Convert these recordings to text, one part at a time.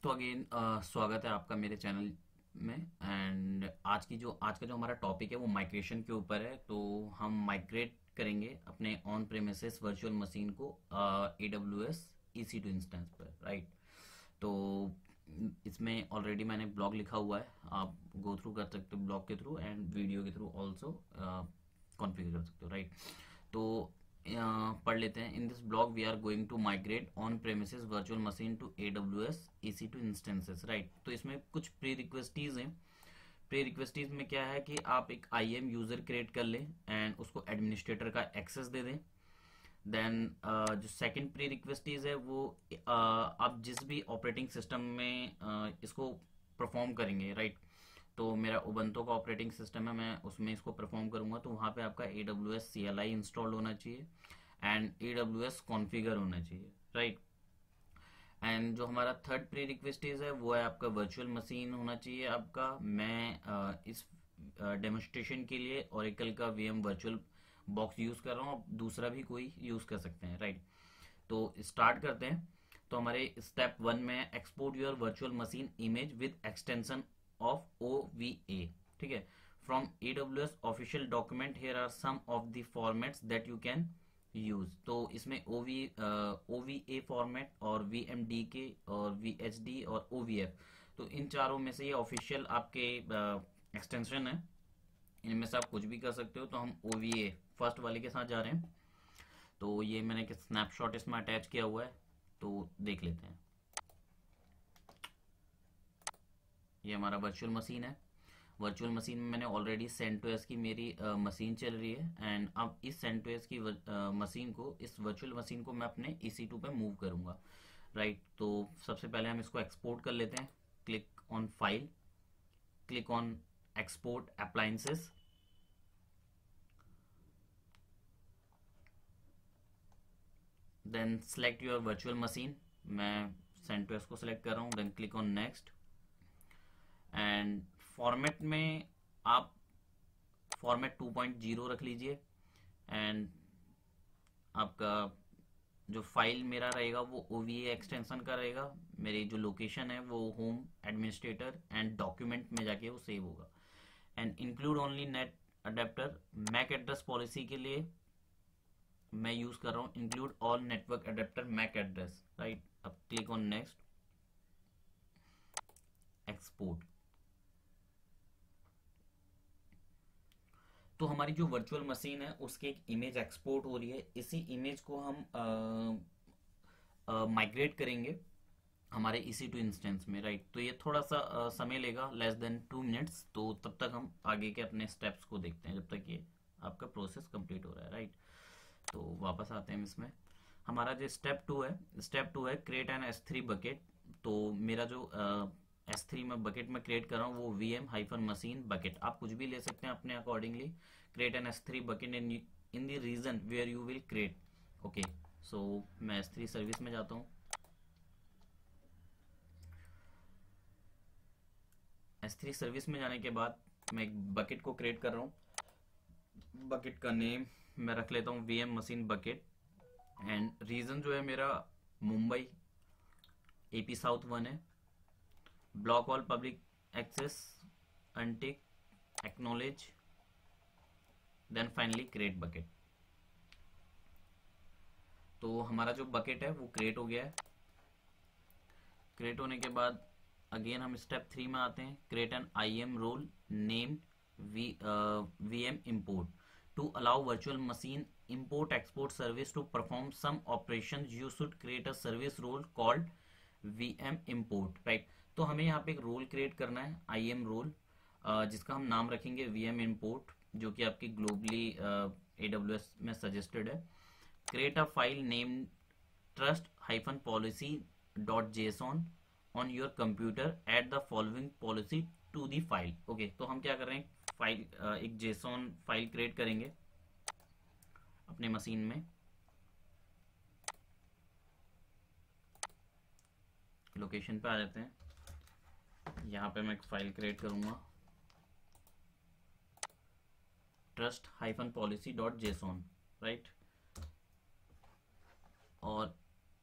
तो अगेन स्वागत है आपका मेरे चैनल में। एंड आज का जो हमारा टॉपिक है वो माइग्रेशन के ऊपर है। तो हम माइग्रेट करेंगे अपने ऑन प्रेमिसेस वर्चुअल मशीन को AWS EC2 इंस्टेंस पर, राइट। तो इसमें ऑलरेडी मैंने ब्लॉग लिखा हुआ है, आप गो थ्रू कर सकते हो ब्लॉग के थ्रू एंड वीडियो के थ्रू ऑल्सो कॉन्फ़िगर कर सकते हो, राइट। तो पढ़ लेते हैं। In this blog we are going to migrate on premises virtual machine to AWS EC2 instances, right. तो इसमें कुछ प्री रिक्वेस्टीज हैं। प्री रिक्वेस्टीज में क्या है कि आप एक IAM यूजर क्रिएट कर लें एंड उसको एडमिनिस्ट्रेटर का एक्सेस दे दें। देन जो सेकंड प्री रिक्वेस्टीज है वो आप जिस भी ऑपरेटिंग सिस्टम में इसको परफॉर्म करेंगे, राइट। तो मेरा उबंटू का ऑपरेटिंग सिस्टम है, मैं उसमें इसको परफॉर्म करूंगा, तो वहाँ पे आपका AWS CLI इंस्टॉल होना चाहिए एंड AWS कॉन्फ़िगर होना चाहिए, राइट। एंड जो हमारा थर्ड प्री रिक्वेस्टीज है वो है आपका वर्चुअल मशीन होना चाहिए आपका। मैं इस डेमोन्स्ट्रेशन के लिए ओरेकल का VM वर्चुअल बॉक्स यूज कर रहा हूँ, दूसरा भी कोई यूज कर सकते हैं, राइट। तो स्टार्ट करते हैं। तो हमारे स्टेप 1 में export your virtual machine image with extension of OVA, ठीक है, from AWS official document. Here are some of the formats that you can use. तो इसमें OVA फॉर्मेट और VMDK और VHD और OVF, तो इन चारों में से ये ऑफिशियल आपके एक्सटेंशन है, इनमें से आप कुछ भी कर सकते हो। तो हम OVA फर्स्ट वाले के साथ जा रहे हैं। तो ये मैंने एक स्नैपशॉट इसमें अटैच किया हुआ है, तो देख लेते हैं। ये हमारा वर्चुअल मशीन है। वर्चुअल मशीन में मैंने ऑलरेडी CentOS की मेरी मशीन चल रही है एंड अब इस CentOS की मशीन को, इस वर्चुअल मशीन को मैं अपने EC2 पे मूव करूंगा, राइट। तो सबसे पहले हम इसको एक्सपोर्ट कर लेते हैं। Click on file, click on export appliances, then select your virtual machine. मैं CentOS को सिलेक्ट कर रहा हूँ, then click on next. And format में आप फॉर्मेट 2.0 रख लीजिए एंड आपका जो फाइल मेरा रहेगा वो OVA एक्सटेंशन का रहेगा। मेरी जो लोकेशन है वो होम, एडमिनिस्ट्रेटर एंड डॉक्यूमेंट में जाके वो सेव होगा। And include only net adapter. MAC address policy के लिए मैं यूज कर रहा हूँ include all network adapter MAC address, right. अब क्लिक ऑन नेक्स्ट, एक्सपोर्ट। तो हमारी जो वर्चुअल मशीन है उसकी एक इमेज एक्सपोर्ट हो रही है। इसी इमेज को हम माइग्रेट करेंगे हमारे EC2 इंस्टेंस में, राइट। तो ये थोड़ा सा समय लेगा, लेस देन 2 मिनट्स। तो तब तक हम आगे के अपने स्टेप्स को देखते हैं जब तक ये आपका प्रोसेस कंप्लीट हो रहा है, राइट। तो वापस आते हैं इसमें। हमारा जो स्टेप टू है क्रिएट एन S3 बकेट। तो मेरा जो S3 में बकेट में क्रिएट कर रहा हूँ वो VM-मशीन बकेट, आप कुछ भी ले सकते हैं अपने accordingly. Create an S3 bucket in the region where you will create. Okay, so मैं S3 सर्विस में जाता हूँ। S3 सर्विस में जाने के बाद मैं एक बकेट को क्रिएट कर रहा हूँ। बकेट का नेम मैं रख लेता हूँ VM machine bucket and region जो है मेरा मुंबई AP साउथ 1 है। Block all public access, untick, acknowledge, then finally create bucket. तो हमारा जो बकेट है वो क्रिएट हो गया है। क्रिएट होने के बाद अगेन हम स्टेप 3 में आते हैं। Create an IAM role named VM import to allow virtual machine import export service to perform some operations. You should create a service role called VM import, right। तो हमें यहाँ पे एक रोल क्रिएट करना है, IAM रोल, जिसका हम नाम रखेंगे VM import, जो कि आपकी ग्लोबली AWS में सजेस्टेड है। Create a file name trust-policy.json on your computer, add the following policy to the file। Okay, तो हम क्या कर रहे हैं, फाइल एक JSON फाइल क्रिएट करेंगे अपने मशीन में। लोकेशन पे आ जाते हैं, यहाँ पे मैं एक फाइल क्रिएट करूंगा trust-policy.json, राइट। और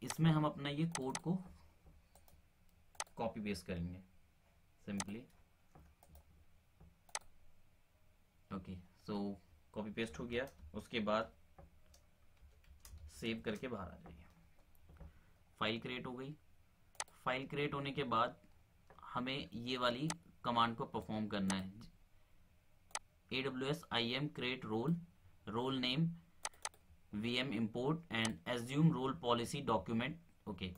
इसमें हम अपना ये कोड को कॉपी पेस्ट करेंगे सिंपली। ओके, सो कॉपी पेस्ट हो गया। उसके बाद सेव करके बाहर आ जाइए। फाइल क्रिएट हो गई। फाइल क्रिएट होने के बाद हमें ये वाली कमांड को परफॉर्म करना है। AWS IAM create role name, VM import and assume role policy document। Okay,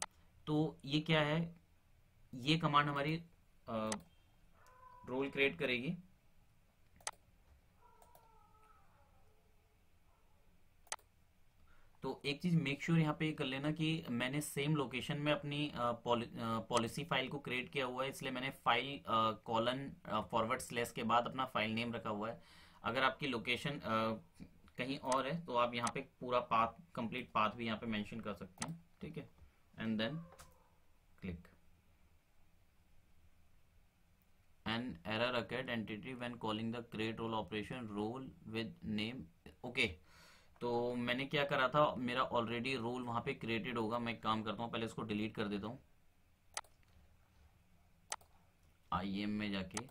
तो ये क्या है, ये कमांड हमारी रोल क्रिएट करेगी। तो एक चीज मेक श्योर यहाँ पे कर लेना कि मैंने सेम लोकेशन में अपनी पॉलिसी फाइल को क्रिएट किया हुआ है, इसलिए मैंने फाइल कॉलन फॉरवर्ड स्लैश के बाद अपना फाइल नेम रखा हुआ है। अगर आपकी लोकेशन कहीं और है तो आप यहाँ पे पूरा पाथ, कंप्लीट पाथ भी यहाँ पे मेंशन कर सकते हैं, ठीक है। And then click. An error occurred entity when calling the create role operation role with name। Okay, तो मैंने क्या करा था, मेरा ऑलरेडी रोल वहां पे क्रिएटेड होगा। मैं एक काम करता हूँ, पहले इसको डिलीट कर देता हूँ। IAM में जाके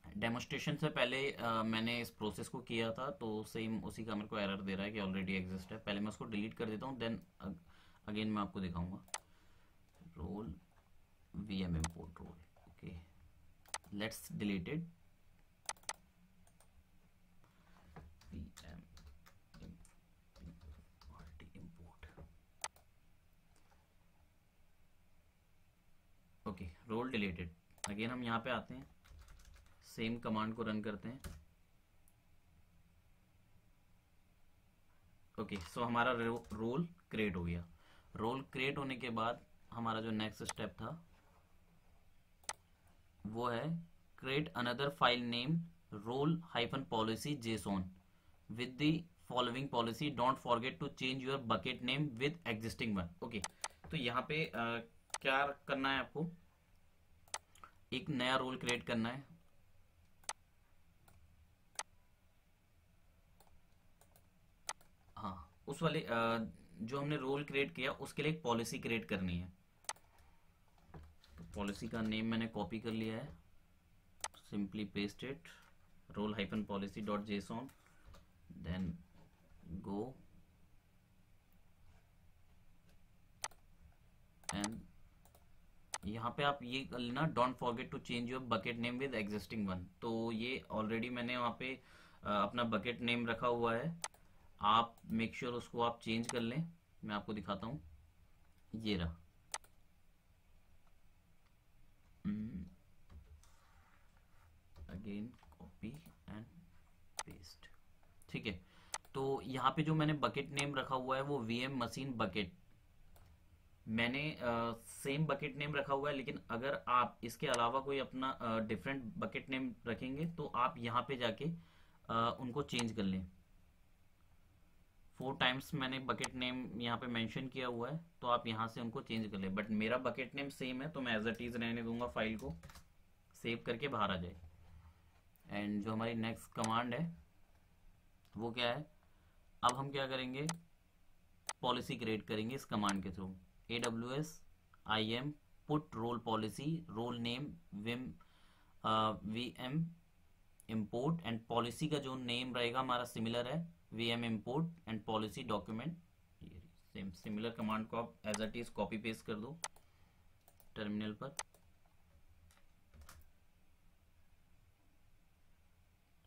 डेमोस्ट्रेशन से पहले मैंने इस प्रोसेस को किया था, तो सेम उसी का मेरे को एरर दे रहा है कि ऑलरेडी एग्जिस्ट है। पहले मैं उसको डिलीट कर देता हूँ, देन अगेन मैं आपको दिखाऊंगा। Role VM import role। Okay, let's delete it. VM import। Okay, role deleted. Again हम यहाँ पे आते हैं, सेम कमांड को रन करते हैं। ओके, सो हमारा रोल क्रिएट हो गया। रोल क्रिएट होने के बाद हमारा जो नेक्स्ट स्टेप था वो है create another file name role hyphen policy JSON with the following policy, don't forget to change your bucket name with existing one. Okay, तो यहाँ पे क्या करना है आपको, एक नया रोल क्रिएट करना है। हाँ, उस वाले जो हमने रोल क्रिएट किया उसके लिए एक पॉलिसी क्रिएट करनी है। तो पॉलिसी का नेम मैंने कॉपी कर लिया है, simply paste it, role hyphen policy dot JSON, then go and यहाँ पे आप ये कर लेना, don't forget to change your bucket name with existing one. तो ये ऑलरेडी मैंने वहाँ पे अपना बकेट नेम रखा हुआ है, आप मेक श्योर उसको आप चेंज कर लें। मैं आपको दिखाता हूँ, ये रहा। अगेन कॉपी एंड पेस्ट, ठीक है। तो यहाँ पे जो मैंने बकेट नेम रखा हुआ है वो VM मशीन बकेट, मैंने सेम बकेट नेम रखा हुआ है, लेकिन अगर आप इसके अलावा कोई अपना डिफरेंट बकेट नेम रखेंगे तो आप यहाँ पे जाके उनको चेंज कर लें। 4 टाइम्स मैंने बकेट नेम यहाँ पे मेंशन किया हुआ है, तो आप यहाँ से उनको चेंज कर लें। बट मेरा बकेट नेम सेम है तो मैं एज इट इज रहने दूंगा, फाइल को सेव करके बाहर आ जाए। एंड जो हमारी नेक्स्ट कमांड है वो क्या है, अब हम क्या करेंगे, पॉलिसी क्रिएट करेंगे इस कमांड के through. AWS IAM put role policy role name VM import and policy का जो नेम रहेगा हमारा सिमिलर है, VM import and policy document. Same similar command को आप as it is copy paste कर दो टर्मिनल पर।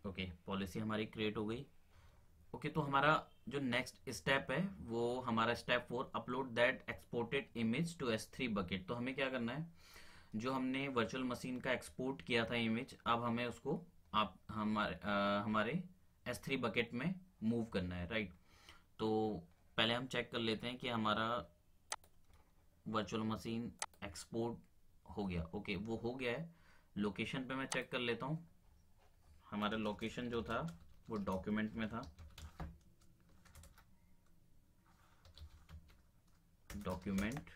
ओके, पॉलिसी हमारी क्रिएट हो गई। ओके, तो हमारा जो नेक्स्ट स्टेप है वो हमारा step 4, upload that exported image to S3 bucket. तो हमें क्या करना है, जो हमने वर्चुअल मशीन का एक्सपोर्ट किया था इमेज, अब हमें उसको आप हमारे S3 बकेट में मूव करना है, राइट। तो पहले हम चेक कर लेते हैं कि हमारा वर्चुअल मशीन एक्सपोर्ट हो गया। ओके, वो हो गया है। लोकेशन पे मैं चेक कर लेता हूँ, हमारा लोकेशन जो था वो डॉक्यूमेंट में था, डॉक्यूमेंट।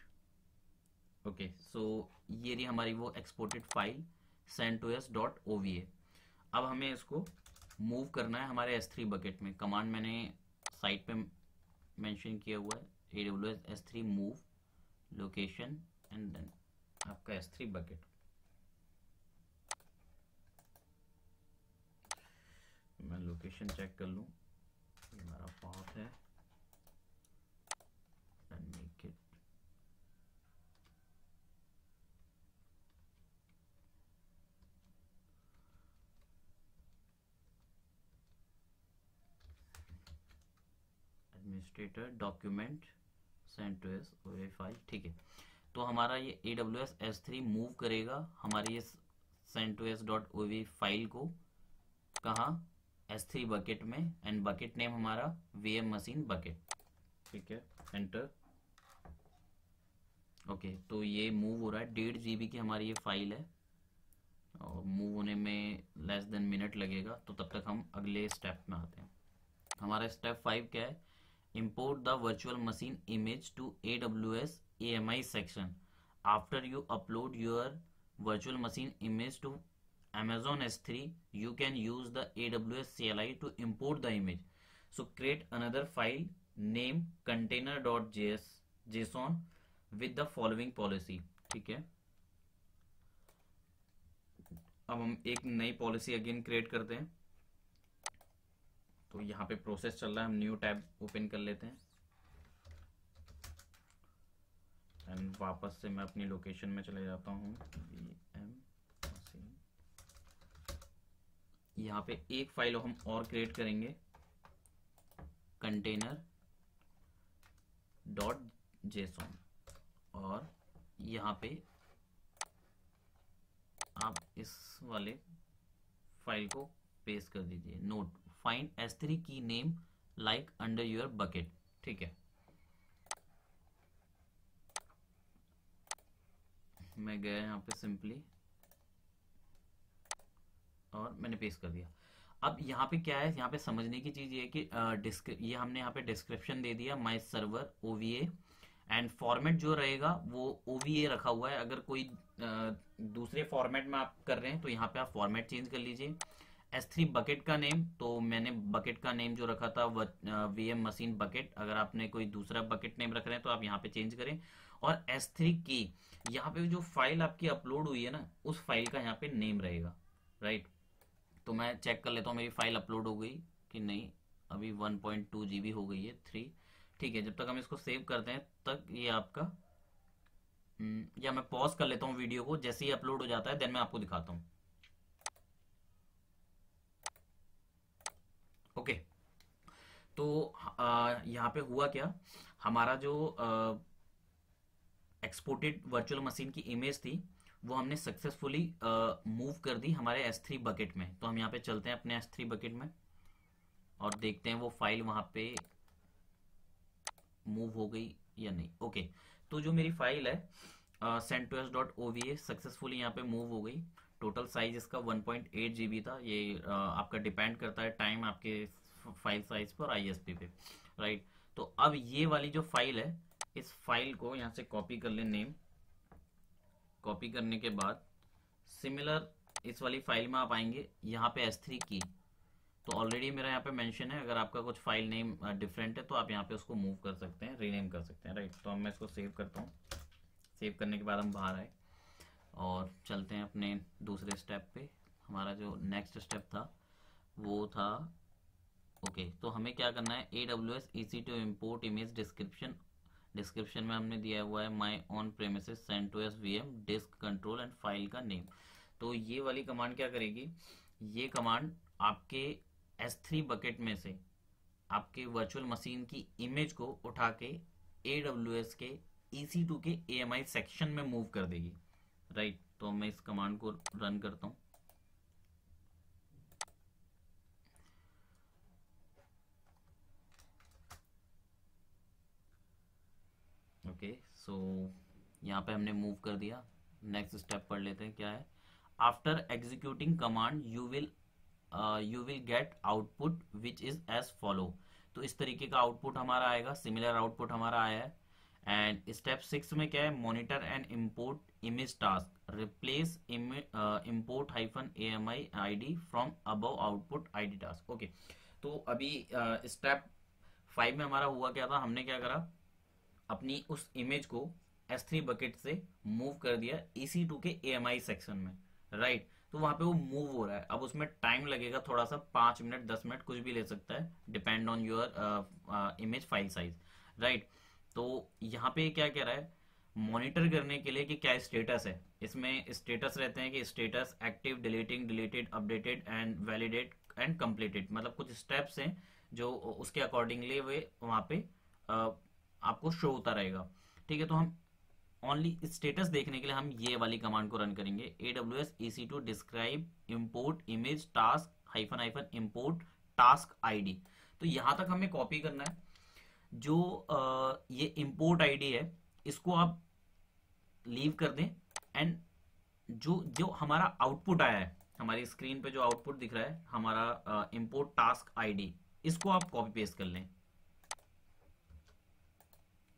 ओके, सो ये रही हमारी वो एक्सपोर्टेड फाइल send2s.ova। अब हमें इसको मूव करना है हमारे S3 बकेट में। कमांड मैंने साइट पे मेंशन किया हुआ है, AWS S3 move location and then आपका S3 बकेट। मैं लोकेशन चेक कर लूँ, ये हमारा पाथ है and make it administrator document send to S OV file. ठीक है, तो हमारा ये AWS S3 मूव करेगा हमारी ये सेंड टू एस डॉट ओवी फाइल को कहाँ, S3 बकेट में, एंड बकेट नेम हमारा VM मशीन बकेट। ठीक है, एंटर। ओके, तो ये मूव हो रहा है, 1.5 GB की हमारी ये फाइल है और मूव होने में लेस देन मिनट लगेगा। तो तब तक हम अगले स्टेप में आते हैं। हमारा स्टेप 5 क्या है, import the virtual machine image to AWS AMI section. After you upload your virtual machine image to Amazon S3, you can use the AWS CLI to import the image. So create another file name container.json with the following policy. ठीक है, अब हम एक नई policy again create करते हैं। तो यहाँ पे प्रोसेस चल रहा है, हम न्यू टैब ओपन कर लेते हैं एंड वापस से मैं अपनी लोकेशन में चले जाता हूँ, VM मशीन। यहाँ पे एक फाइल हम और क्रिएट करेंगे, कंटेनर डॉट जेसॉन, और यहाँ पे आप इस वाले फाइल को पेस्ट कर दीजिए। नोट, फाइंड S3 की name like under your bucket. ठीक है, मैं गया यहाँ पे सिंपली और मैंने पेस्ट कर दिया। अब यहाँ पे क्या है, यहाँ पे समझने की चीज ये है कि ये हमने यहाँ पे डिस्क्रिप्शन दे दिया माई सर्वर OVA, एंड फॉर्मेट जो रहेगा वो OVA रखा हुआ है। अगर कोई दूसरे फॉर्मेट में आप कर रहे हैं तो यहाँ पे आप फॉर्मेट चेंज कर लीजिए। S3 बकेट का नेम, तो मैंने बकेट का नेम जो रखा था VM मशीन बकेट। अगर आपने कोई दूसरा बकेट नेम रख रहे हैं तो आप यहाँ पे चेंज करें। और S3 की यहाँ पे जो फाइल आपकी अपलोड हुई है ना, उस फाइल का यहाँ पे नेम रहेगा, राइट। तो मैं चेक कर लेता हूँ मेरी फाइल अपलोड हो गई कि नहीं। अभी 1.2 GB हो गई है, 3। ठीक है, जब तक हम इसको सेव करते हैं तक ये आपका या मैं पॉज कर लेता हूँ वीडियो को, जैसे ही अपलोड हो जाता है देन मैं आपको दिखाता हूँ। ओके, तो यहाँ पे हुआ क्या, हमारा जो एक्सपोर्टेड वर्चुअल मशीन की इमेज थी वो हमने सक्सेसफुली मूव कर दी हमारे S3 बकेट में। तो हम यहाँ पे चलते हैं अपने S3 बकेट में और देखते हैं वो फाइल वहां पे मूव हो गई या नहीं। ओके, तो जो मेरी फाइल है CentOS.OVA सक्सेसफुली यहाँ पे मूव हो गई। टोटल साइज इसका 1.8 GB था। ये आपका डिपेंड करता है टाइम आपके फाइल साइज पर, ISP पे, राइट। तो अब ये वाली जो फाइल है, इस फाइल को यहाँ से कॉपी कर ले, नेम कॉपी करने के बाद सिमिलर इस वाली फाइल में आप आएंगे, यहाँ पे S3 की, तो ऑलरेडी मेरा यहाँ पे मेंशन है। अगर आपका कुछ फाइल नेम डिफरेंट है तो आप यहाँ पे उसको मूव कर सकते हैं, रीनेम कर सकते हैं, राइट। तो अब मैं इसको सेव करता हूँ। सेव करने के बाद हम बाहर आए और चलते हैं अपने दूसरे स्टेप पे। हमारा जो नेक्स्ट स्टेप था वो था, ओके, तो हमें क्या करना है, AWS EC2 import image description. Description में हमने दिया हुआ है my on premises CentOS VM disk control and file का नेम। तो ये वाली कमांड क्या करेगी, ये कमांड आपके S3 बकेट में से आपके वर्चुअल मशीन की इमेज को उठा के AWS के EC2 के AMI सेक्शन में मूव कर देगी, राइट। तो मैं इस कमांड को रन करता हूँ। ओके, सो यहाँ पे हमने मूव कर दिया। नेक्स्ट स्टेप पढ़ लेते हैं क्या है। After executing command you will get output which is as follow. तो इस तरीके का आउटपुट हमारा आएगा, सिमिलर आउटपुट हमारा आया है। एंड स्टेप 6 में क्या है, monitor and import image task, replace import -AMI ID from above output ID task. Okay, तो अभी स्टेप 5 में हमारा हुआ क्या था, हमने क्या करा, अपनी उस इमेज को S3 बकेट से मूव कर दिया EC2 के AMI सेक्शन में, राइट। तो वहां पे वो मूव हो रहा है। अब उसमें टाइम लगेगा थोड़ा सा, 5 मिनट 10 मिनट कुछ भी ले सकता है, depend on your image file size, right. तो यहाँ पे क्या कह रहा है, मॉनिटर करने के लिए कि क्या स्टेटस है। इसमें स्टेटस रहते हैं कि status active, deleting, deleted, updated and validate and completed, मतलब कुछ स्टेप्स हैं जो उसके अकॉर्डिंगली वे वहां पे आपको शो होता रहेगा। ठीक है, तो हम ओनली स्टेटस देखने के लिए हम ये वाली कमांड को रन करेंगे, AWS EC2 describe import image task hyphen hyphen import task ID. तो यहां तक हमें कॉपी करना है। जो ये इम्पोर्ट आईडी है इसको आप लीव कर दें, एंड जो जो हमारा आउटपुट आया है, हमारी स्क्रीन पे जो आउटपुट दिख रहा है हमारा इम्पोर्ट टास्क आईडी, इसको आप कॉपी पेस्ट कर लें,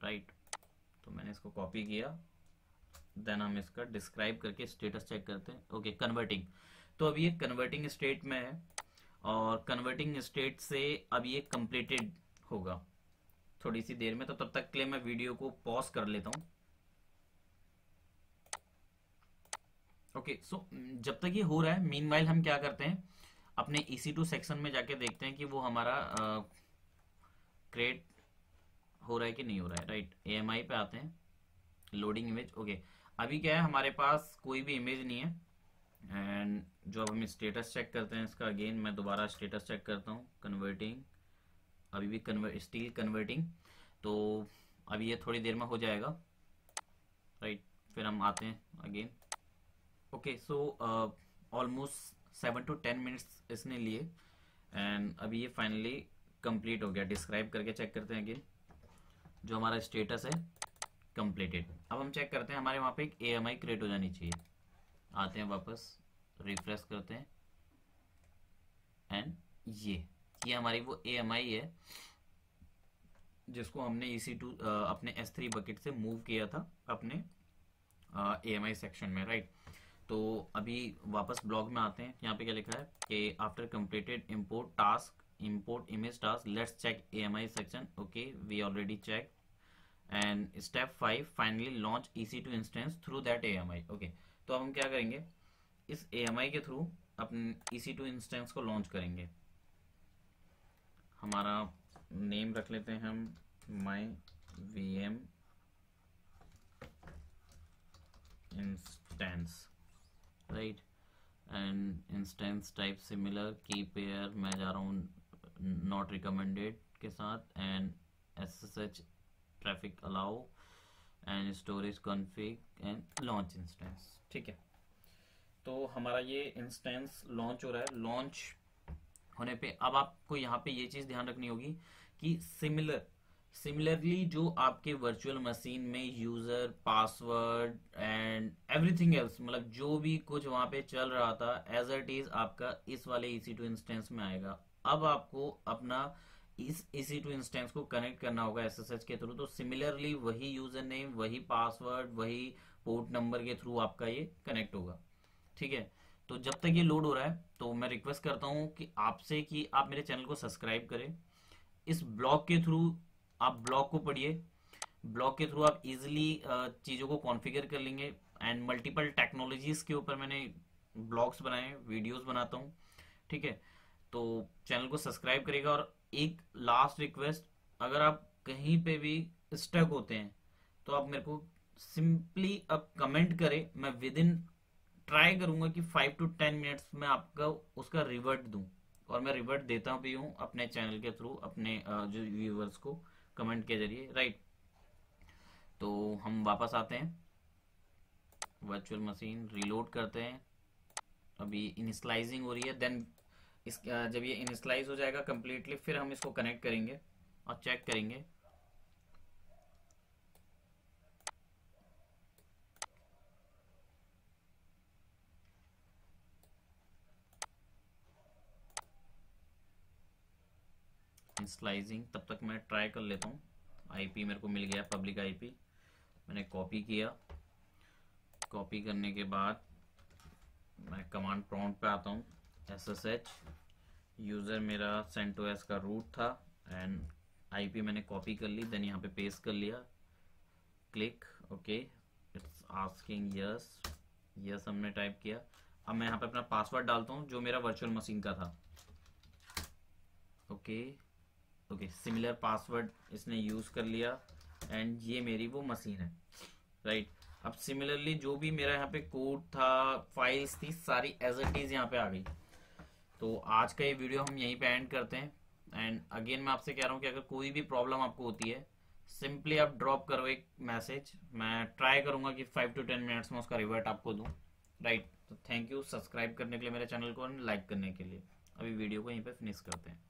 राइट। तो मैंने इसको कॉपी किया, देन हम इसका डिस्क्राइब करके स्टेटस चेक करते हैं। Okay, converting. तो अभी ये कन्वर्टिंग स्टेट में है, और कन्वर्टिंग स्टेट से अब ये कंप्लीटेड होगा थोड़ी सी देर में। तो तब तक के लिए मैं वीडियो को पॉज कर लेता हूँ। ओके, सो जब तक ये हो रहा है, मीनवाइल हम क्या करते हैं, अपने EC2 सेक्शन में जाके देखते हैं कि वो हमारा क्रिएट हो रहा है कि नहीं हो रहा है, राइट। AMI पे आते हैं, लोडिंग इमेज। ओके, अभी क्या है, हमारे पास कोई भी इमेज नहीं है। एंड जो अब हम स्टेटस चेक करते हैं इसका, अगेन मैं दोबारा स्टेटस चेक करता हूँ, कन्वर्टिंग, अभी भी स्टिल कन्वर्टिंग। तो अभी ये थोड़ी देर में हो जाएगा, राइट। फिर हम आते हैं again. Okay, so almost 7 to 10 minutes इसने लिए, एंड अभी ये फाइनली कंप्लीट हो गया। डिस्क्राइब करके चेक करते हैं अगेन, जो हमारा स्टेटस है कंप्लीटेड। अब हम चेक करते हैं, हमारे वहाँ पे एक AMI क्रिएट हो जानी चाहिए। आते हैं वापस, रिफ्रेश करते हैं, एंड ये हमारी वो AMI है जिसको हमने EC2 अपने S3 बकेट से मूव किया था अपने AMI सेक्शन में, राइट। तो अभी वापस ब्लॉग में आते हैं। यहाँ पे क्या लिखा है कि after completed import task, import image task, let's check AMI section. Okay, we already check, and step 5 finally launch EC2 instance through that AMI। Okay, तो अब हम क्या करेंगे, इस AMI के थ्रू अपने EC2 इंस्टेंस को लॉन्च करेंगे। हमारा नेम रख लेते हैं हम my VM instance, right. And instance type similar, की पेयर मैं जा रहा हूँ नॉट रिकमेंडेड के साथ, and SSH traffic allow, and storage config and launch instance. ठीक है, तो हमारा ये इंस्टेंस लॉन्च हो रहा है। लॉन्च होने पे अब आपको यहाँ पे ये चीज ध्यान रखनी होगी कि सिमिलरली जो आपके वर्चुअल मशीन में user password and everything else, मतलब जो भी कुछ वहां पे चल रहा था एज इट इज आपका इस वाले EC2 इंस्टेंस में आएगा। अब आपको अपना इस EC2 इंस्टेंस को कनेक्ट करना होगा SSH के थ्रू। तो सिमिलरली वही यूजर नेम, वही पासवर्ड, वही पोर्ट नंबर के थ्रू आपका ये कनेक्ट होगा। ठीक है, तो जब तक ये लोड हो रहा है तो मैं रिक्वेस्ट करता हूँ कि आपसे कि आप मेरे चैनल को सब्सक्राइब करें। इस ब्लॉग के थ्रू आप ब्लॉग को पढ़िए, ब्लॉग के थ्रू आप इजीली चीज़ों को कॉन्फ़िगर कर लेंगे। एंड मल्टीपल टेक्नोलॉजीज के ऊपर मैंने ब्लॉग्स बनाए, वीडियोस बनाता हूँ। ठीक है, तो चैनल को सब्सक्राइब करेगा। और एक लास्ट रिक्वेस्ट, अगर आप कहीं पे भी स्टक होते हैं तो आप मेरे को सिंपली अब कमेंट करें, मैं विद इन ट्राई करूंगा कि 5 to 10 मिनट्स में आपका उसका रिवर्ट दूं। और मैं रिवर्ट देता भी हूं अपने चैनल के थ्रू अपने जो व्यूवर्स को कमेंट के जरिए, राइट। तो हम वापस आते हैं, वर्चुअल मशीन रीलोड करते हैं। अभी इनिशलाइजिंग हो रही है, देन जब ये इनिशलाइज हो जाएगा कंप्लीटली फिर हम इसको कनेक्ट करेंगे और चेक करेंगे। स्लाइसिंग तब तक मैं ट्राई कर लेता हूँ। IP मेरे को मिल गया, पब्लिक IP मैंने कॉपी किया। कॉपी करने के बाद मैं कमांड प्रॉम्प्ट पे आता हूँ, SSH यूज़र मेरा CentOS का रूट था, एंड IP मैंने कॉपी कर ली, देन यहाँ पे पेस्ट कर लिया, click. Okay, it's asking yes, yes हमने टाइप किया। अब मैं यहाँ पे अपना पासवर्ड डालता हूँ जो मेरा वर्चुअल मशीन का था। ओके ओके, सिमिलर पासवर्ड इसने यूज कर लिया एंड ये मेरी वो मशीन है, राइट। अब सिमिलरली जो भी मेरा यहाँ पे कोड था, फाइल्स थी, सारी एज इट इज यहाँ पे आ गई। तो आज का ये वीडियो हम यहीं पे एंड करते हैं। एंड अगेन मैं आपसे कह रहा हूँ कि अगर कोई भी प्रॉब्लम आपको होती है, सिंपली आप ड्रॉप करो एक मैसेज, मैं ट्राई करूंगा कि 5 to 10 मिनट्स में उसका रिवर्ट आपको दूं, राइट। तो थैंक यू सब्सक्राइब करने के लिए मेरे चैनल को और लाइक करने के लिए। अभी वीडियो को यहीं पे फिनिश करते हैं।